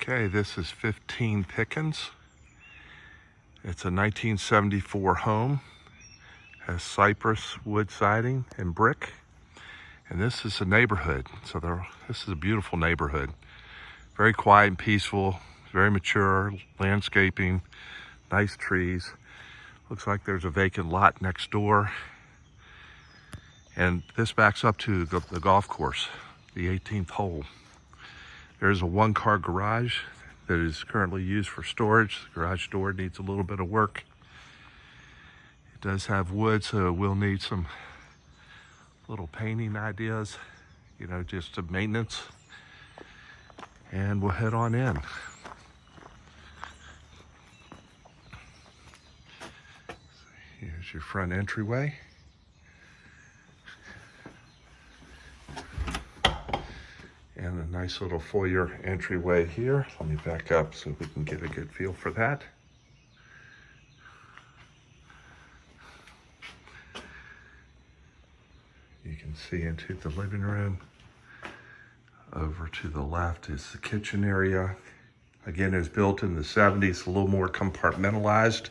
Okay, this is 15 Pickens. It's a 1974 home. Has cypress wood siding and brick. And this is a neighborhood. This is a beautiful neighborhood. Very quiet and peaceful, very mature, landscaping, nice trees. Looks like there's a vacant lot next door. And this backs up to the golf course, the 18th hole. There's a one-car garage that is currently used for storage. The garage door needs a little bit of work. It does have wood, so it will need some little painting ideas, just some maintenance. And we'll head on in. Here's your front entryway. And a nice little foyer entryway here. Let me back up so we can get a good feel for that. You can see into the living room. Over to the left is the kitchen area. Again, it was built in the 70s, a little more compartmentalized,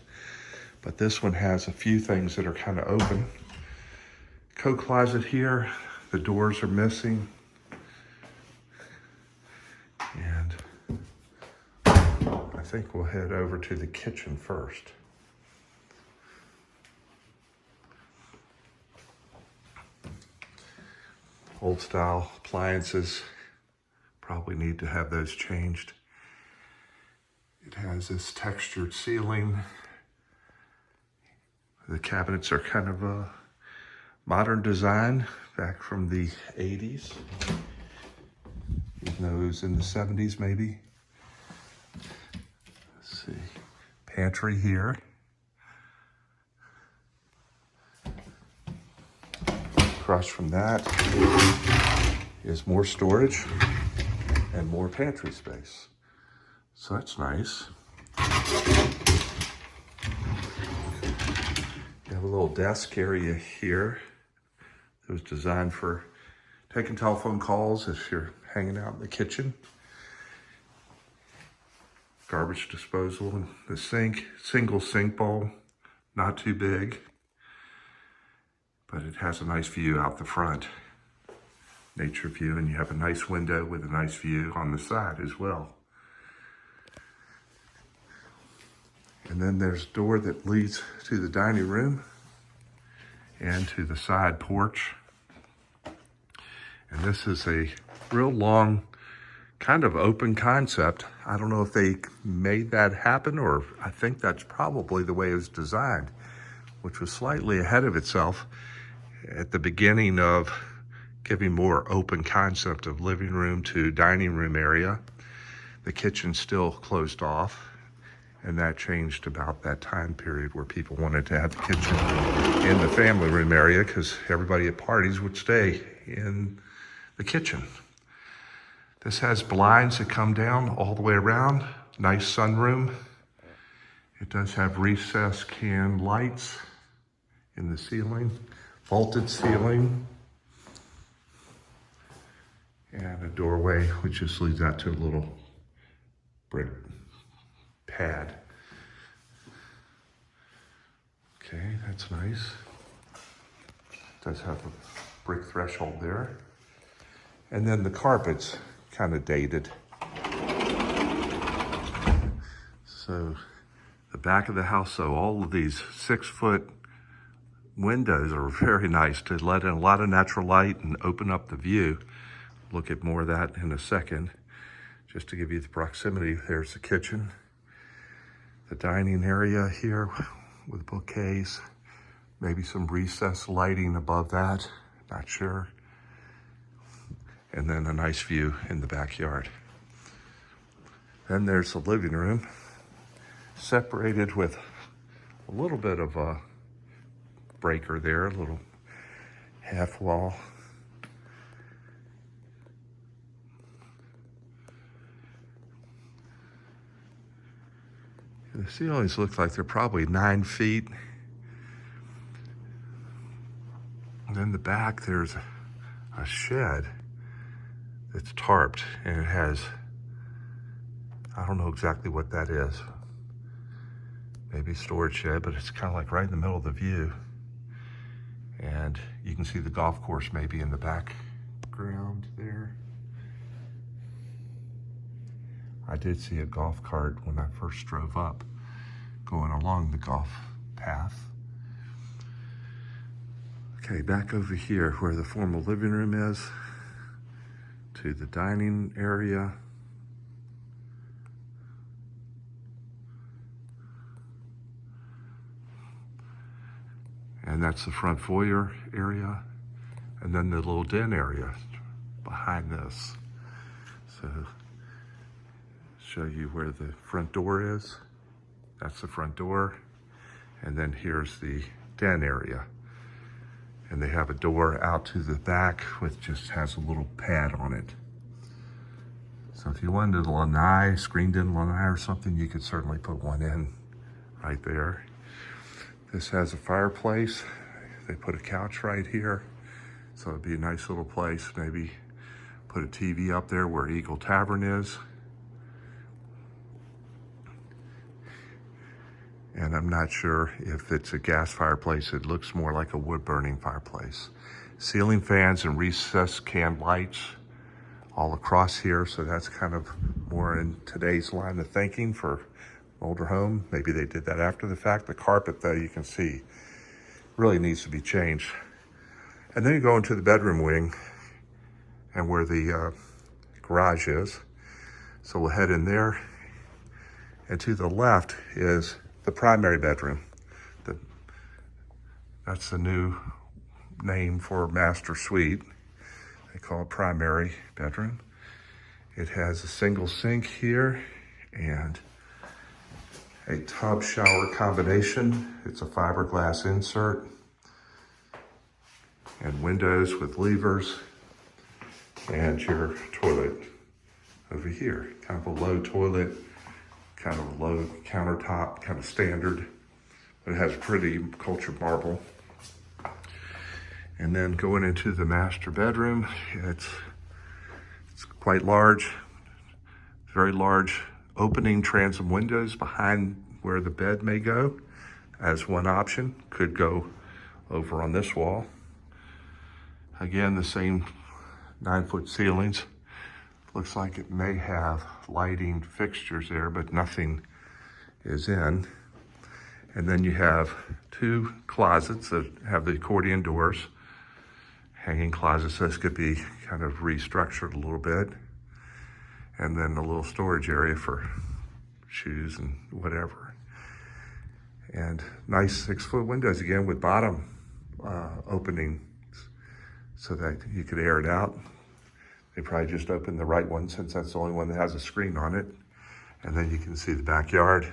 but this one has a few things that are kind of open. Coat closet here. The doors are missing. And I think we'll head over to the kitchen first. Old style appliances, probably need to have those changed. It has this textured ceiling. The cabinets are kind of a modern design back from the 80s. Even though it was in the 70s maybe. Let's see, pantry here. Across from that is more storage and more pantry space. So that's nice. You have a little desk area here that was designed for taking telephone calls if you're hanging out in the kitchen. Garbage disposal in the sink, single sink bowl, not too big, but it has a nice view out the front, nature view, and you have a nice window with a nice view on the side as well. And then there's a door that leads to the dining room and to the side porch. And this is a real long, kind of open concept. I don't know if they made that happen, or I think that's probably the way it was designed, which was slightly ahead of itself at the beginning of giving more open concept of living room to dining room area. The kitchen still closed off, and that changed about that time period where people wanted to have the kitchen in the family room area because everybody at parties would stay in the kitchen. This has blinds that come down all the way around. Nice sunroom. It does have recessed can lights in the ceiling, vaulted ceiling, and a doorway which just leads out to a little brick pad. Okay, that's nice. It does have a brick threshold there. And then the carpet's kind of dated. So the back of the house, so all of these 6-foot windows are very nice to let in a lot of natural light and open up the view. Look at more of that in a second. Just to give you the proximity, there's the kitchen. The dining area here with bookcase, maybe some recessed lighting above that, not sure. And then a nice view in the backyard. Then there's the living room, separated with a little bit of a breaker there, a little half wall. The ceilings look like they're probably 9 feet. And in the back, there's a shed that's tarped, and it has I don't know exactly what that is. Maybe storage shed, but it's kind of like right in the middle of the view. And you can see the golf course maybe in the background there. I did see a golf cart when I first drove up, going along the golf path. Okay, back over here where the formal living room is, to the dining area. And that's the front foyer area. And then the little den area behind this. So, show you where the front door is. That's the front door. And then here's the den area. And they have a door out to the back which just has a little pad on it. So if you wanted a lanai, screened-in lanai or something, you could certainly put one in right there. This has a fireplace. They put a couch right here. So it'd be a nice little place. Maybe put a TV up there where Eagle Tavern is. And I'm not sure if it's a gas fireplace. It looks more like a wood-burning fireplace. Ceiling fans and recessed can lights all across here. So that's kind of more in today's line of thinking for older home. Maybe they did that after the fact. The carpet, though, you can see really needs to be changed. And then you go into the bedroom wing and where the garage is. So we'll head in there. And to the left is the primary bedroom. That's the new name for master suite. They call it primary bedroom. It has a single sink here and a tub shower combination. It's a fiberglass insert and windows with levers, and your toilet over here. Kind of a low toilet, kind of a low countertop, kind of standard, but it has pretty cultured marble. And then going into the master bedroom, it's quite large, very large opening transom windows behind where the bed may go as one option. Could go over on this wall. Again, the same 9-foot ceilings. Looks like it may have lighting fixtures there, but nothing is in. And then you have 2 closets that have the accordion doors, hanging closets. This could be kind of restructured a little bit. And then a little storage area for shoes and whatever. And nice 6-foot windows again with bottom openings so that you could air it out. They probably just opened the right one since that's the only one that has a screen on it. And then you can see the backyard.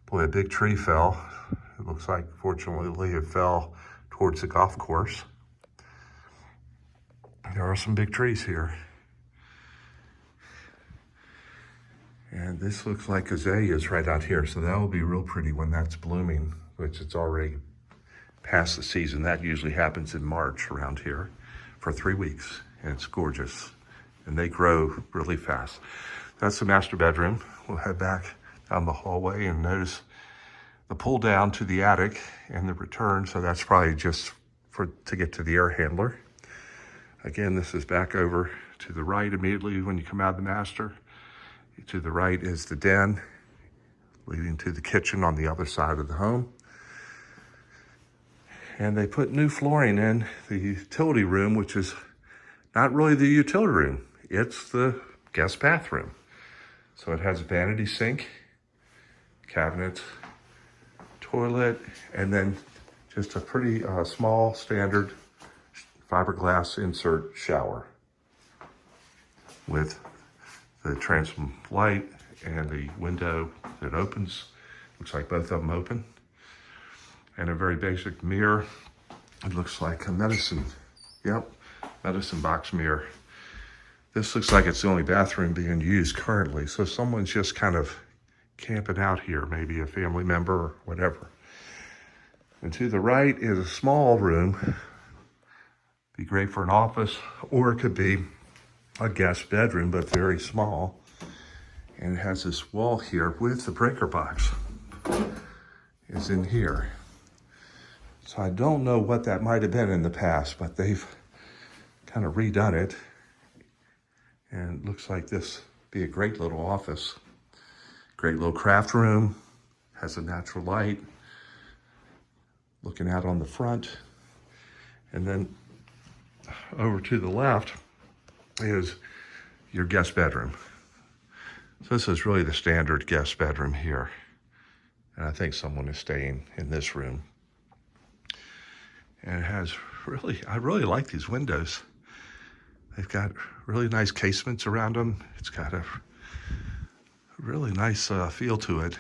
Boy, a big tree fell. It looks like, fortunately, it fell towards the golf course. There are some big trees here. And this looks like azaleas right out here. So that will be real pretty when that's blooming, which it's already past the season. That usually happens in March around here for 3 weeks. And it's gorgeous. And they grow really fast. That's the master bedroom. We'll head back down the hallway and notice the pull down to the attic and the return. So that's probably just to get to the air handler. Again, this is back over to the right immediately when you come out of the master. To the right is the den, leading to the kitchen on the other side of the home. And they put new flooring in the utility room, which is not really the utility room. It's the guest bathroom. So it has a vanity sink, cabinets, toilet, and then just a pretty small standard fiberglass insert shower with the transom light and the window that opens. Looks like both of them open. And a very basic mirror. It looks like a medicine box mirror. This looks like it's the only bathroom being used currently. So someone's just kind of camping out here, maybe a family member or whatever. And to the right is a small room. Be great for an office, or it could be a guest bedroom, but very small. And it has this wall here with the breaker box is in here. So I don't know what that might have been in the past, but they've kind of redone it. And it looks like this would be a great little office. Great little craft room, has a natural light, looking out on the front. And then over to the left is your guest bedroom. So this is really the standard guest bedroom here. And I think someone is staying in this room. And it has I really like these windows. They've got really nice casements around them. It's got a really nice feel to it.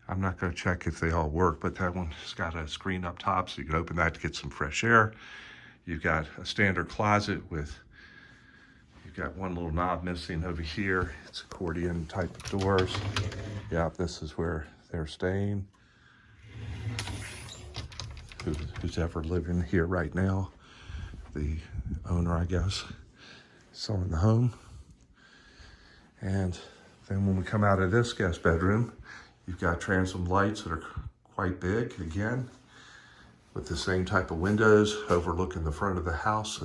I'm not going to check if they all work, but that one's got a screen up top, so you can open that to get some fresh air. You've got a standard closet with, you've got one little knob missing over here. It's accordion type of doors. Yeah, this is where they're staying. Who's ever living here right now? The owner, I guess, selling the home. And then when we come out of this guest bedroom, you've got transom lights that are quite big, again, with the same type of windows overlooking the front of the house.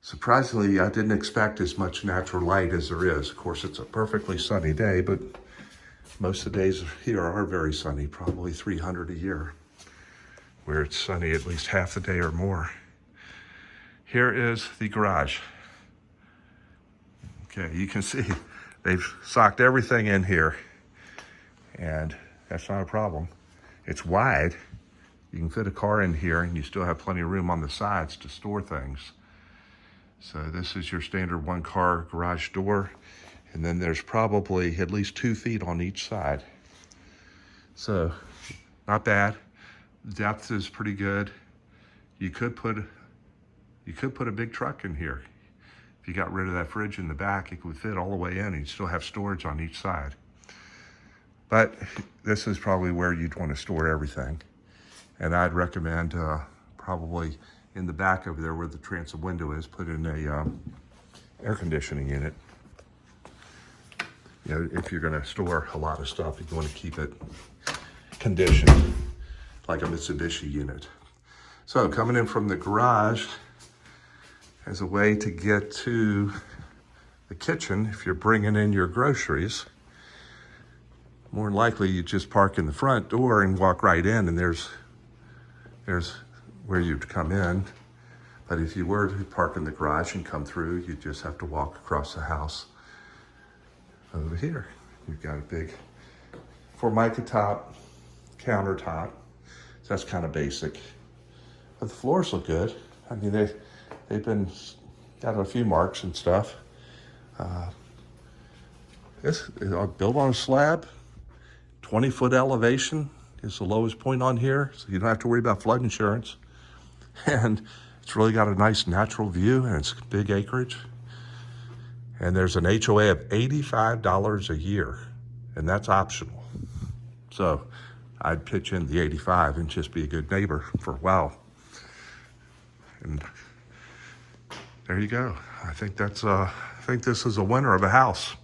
Surprisingly, I didn't expect as much natural light as there is. Of course, it's a perfectly sunny day, but most of the days here are very sunny, probably 300 a year, where it's sunny at least half the day or more. Here is the garage. Okay, you can see they've socked everything in here, and that's not a problem. It's wide. You can fit a car in here, and you still have plenty of room on the sides to store things. So this is your standard one-car garage door, and then there's probably at least 2 feet on each side. So not bad. Depth is pretty good. You could put a big truck in here. If you got rid of that fridge in the back, it would fit all the way in, and you'd still have storage on each side. But this is probably where you'd want to store everything. And I'd recommend probably in the back over there where the transom window is, put in a air conditioning unit. You know, if you're going to store a lot of stuff, you want to keep it conditioned, like a Mitsubishi unit. So coming in from the garage as a way to get to the kitchen, if you're bringing in your groceries, more than likely you just park in the front door and walk right in, and there's where you'd come in. But if you were to park in the garage and come through, you just have to walk across the house over here. You've got a big Formica top, countertop. So that's kind of basic. But the floors look good. I mean, they've been got a few marks and stuff. It's built on a slab. 20-foot elevation is the lowest point on here, so you don't have to worry about flood insurance. And it's really got a nice natural view, and it's big acreage. And there's an HOA of $85 a year, and that's optional. So I'd pitch in the 85 and just be a good neighbor for a while. And there you go. I think this is a winner of a house.